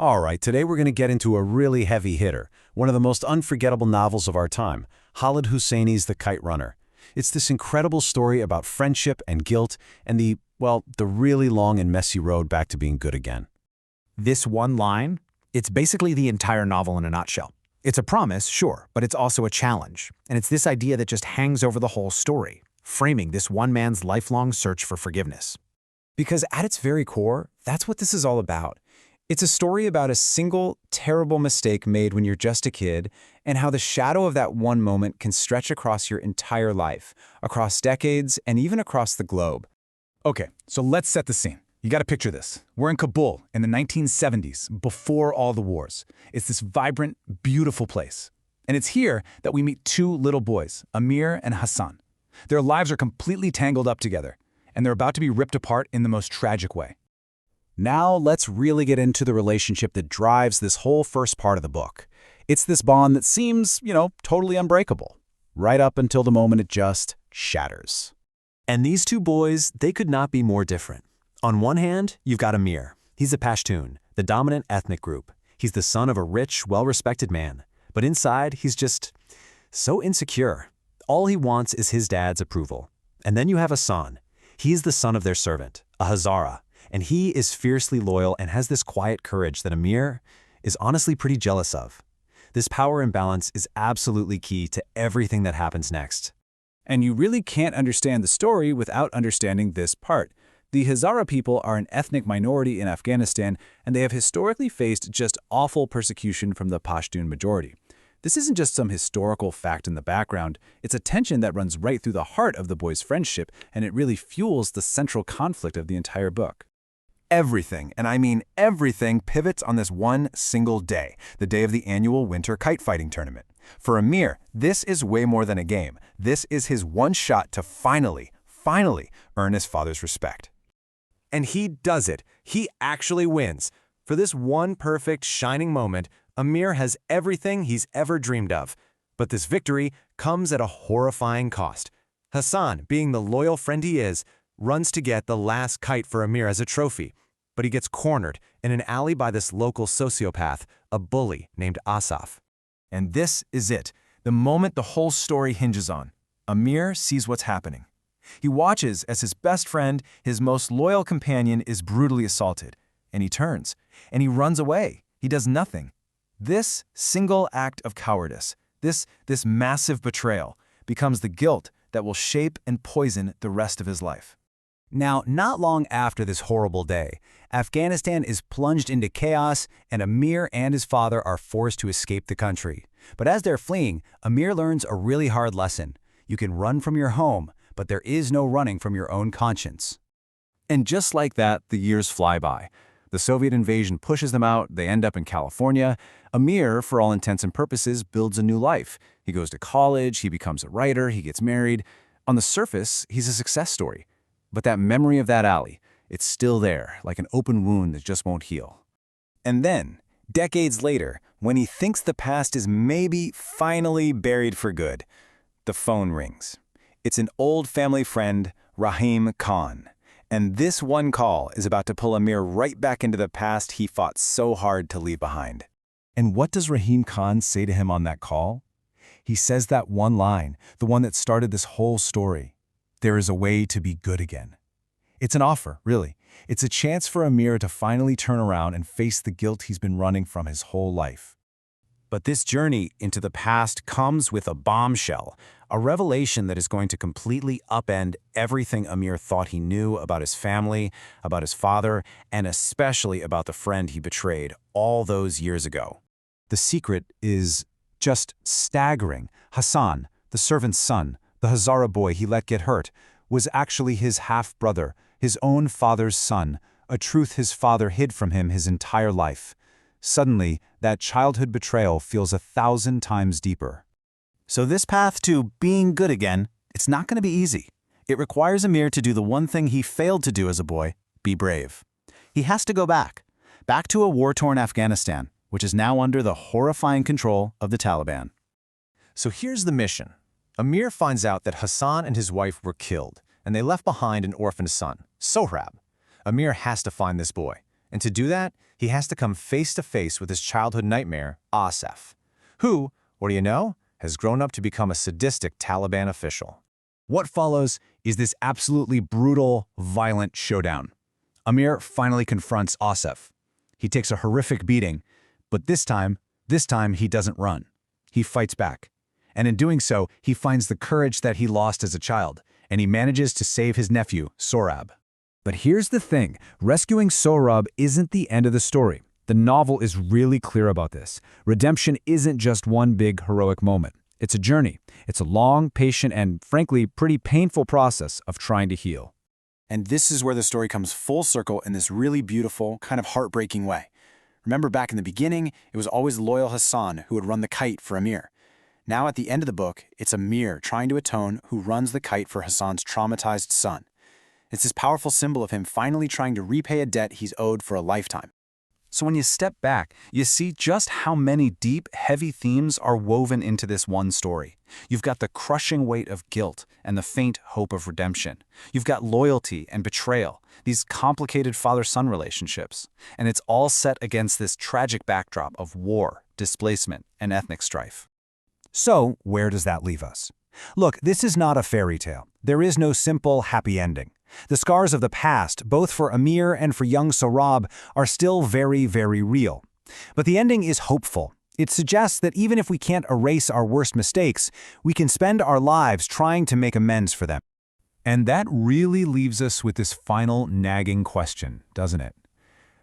All right, today we're going to get into a really heavy hitter, one of the most unforgettable novels of our time, Khaled Hosseini's The Kite Runner. It's this incredible story about friendship and guilt and the really long and messy road back to being good again. This one line, it's basically the entire novel in a nutshell. It's a promise, sure, but it's also a challenge. And it's this idea that just hangs over the whole story, framing this one man's lifelong search for forgiveness. Because at its very core, that's what this is all about. It's a story about a single, terrible mistake made when you're just a kid, and how the shadow of that one moment can stretch across your entire life, across decades, and even across the globe. Okay, so let's set the scene. You gotta picture this. We're in Kabul in the 1970s, before all the wars. It's this vibrant, beautiful place. And it's here that we meet two little boys, Amir and Hassan. Their lives are completely tangled up together, and they're about to be ripped apart in the most tragic way. Now let's really get into the relationship that drives this whole first part of the book. It's this bond that seems, totally unbreakable, right up until the moment it just shatters. And these two boys, they could not be more different. On one hand, you've got Amir. He's a Pashtun, the dominant ethnic group. He's the son of a rich, well-respected man. But inside, he's just so insecure. All he wants is his dad's approval. And then you have Hassan. He's the son of their servant, a Hazara. And he is fiercely loyal and has this quiet courage that Amir is honestly pretty jealous of. This power imbalance is absolutely key to everything that happens next. And you really can't understand the story without understanding this part. The Hazara people are an ethnic minority in Afghanistan, and they have historically faced just awful persecution from the Pashtun majority. This isn't just some historical fact in the background, it's a tension that runs right through the heart of the boys' friendship, and it really fuels the central conflict of the entire book. Everything, and I mean everything, pivots on this one single day, the day of the annual winter kite fighting tournament. For Amir, this is way more than a game. This is his one shot to finally earn his father's respect. And he does it. He actually wins. For this one perfect, shining moment, Amir has everything he's ever dreamed of. But this victory comes at a horrifying cost. Hassan, being the loyal friend he is, runs to get the last kite for Amir as a trophy. But he gets cornered in an alley by this local sociopath, a bully named Asaf. And this is it, the moment the whole story hinges on. Amir sees what's happening. He watches as his best friend, his most loyal companion, is brutally assaulted. And he turns, and he runs away. He does nothing. This single act of cowardice, this massive betrayal, becomes the guilt that will shape and poison the rest of his life. Now, not long after this horrible day, Afghanistan is plunged into chaos, and Amir and his father are forced to escape the country. But as they're fleeing, Amir learns a really hard lesson. You can run from your home, but there is no running from your own conscience. And just like that, the years fly by. The Soviet invasion pushes them out, they end up in California. Amir, for all intents and purposes, builds a new life. He goes to college, he becomes a writer, he gets married. On the surface, he's a success story. But that memory of that alley, it's still there, like an open wound that just won't heal. And then, decades later, when he thinks the past is maybe finally buried for good, the phone rings. It's an old family friend, Rahim Khan. And this one call is about to pull Amir right back into the past he fought so hard to leave behind. And what does Rahim Khan say to him on that call? He says that one line, the one that started this whole story. There is a way to be good again. It's an offer, really. It's a chance for Amir to finally turn around and face the guilt he's been running from his whole life. But this journey into the past comes with a bombshell, a revelation that is going to completely upend everything Amir thought he knew about his family, about his father, and especially about the friend he betrayed all those years ago. The secret is just staggering. Hassan, the servant's son, the Hazara boy he let get hurt, was actually his half-brother, his own father's son, a truth his father hid from him his entire life. Suddenly, that childhood betrayal feels 1,000 times deeper. So this path to being good again, it's not going to be easy. It requires Amir to do the one thing he failed to do as a boy, be brave. He has to go back to a war-torn Afghanistan, which is now under the horrifying control of the Taliban. So here's the mission. Amir finds out that Hassan and his wife were killed, and they left behind an orphaned son, Sohrab. Amir has to find this boy, and to do that, he has to come face to face with his childhood nightmare, Asif, who, what do you know, has grown up to become a sadistic Taliban official. What follows is this absolutely brutal, violent showdown. Amir finally confronts Asif. He takes a horrific beating, but this time he doesn't run. He fights back. And in doing so, he finds the courage that he lost as a child, and he manages to save his nephew, Sohrab. But here's the thing, rescuing Sohrab isn't the end of the story. The novel is really clear about this. Redemption isn't just one big heroic moment. It's a journey. It's a long, patient, and frankly, pretty painful process of trying to heal. And this is where the story comes full circle in this really beautiful, kind of heartbreaking way. Remember back in the beginning, it was always loyal Hassan who would run the kite for Amir. Now at the end of the book, it's Amir trying to atone who runs the kite for Hassan's traumatized son. It's this powerful symbol of him finally trying to repay a debt he's owed for a lifetime. So when you step back, you see just how many deep, heavy themes are woven into this one story. You've got the crushing weight of guilt and the faint hope of redemption. You've got loyalty and betrayal, these complicated father-son relationships. And it's all set against this tragic backdrop of war, displacement, and ethnic strife. So, where does that leave us? Look, this is not a fairy tale. There is no simple, happy ending. The scars of the past, both for Amir and for young Sohrab, are still very, very real. But the ending is hopeful. It suggests that even if we can't erase our worst mistakes, we can spend our lives trying to make amends for them. And that really leaves us with this final nagging question, doesn't it?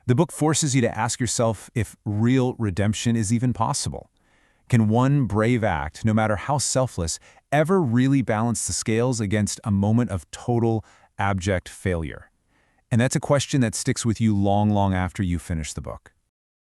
The book forces you to ask yourself if real redemption is even possible. Can one brave act, no matter how selfless, ever really balance the scales against a moment of total, abject failure? And that's a question that sticks with you long, long after you finish the book.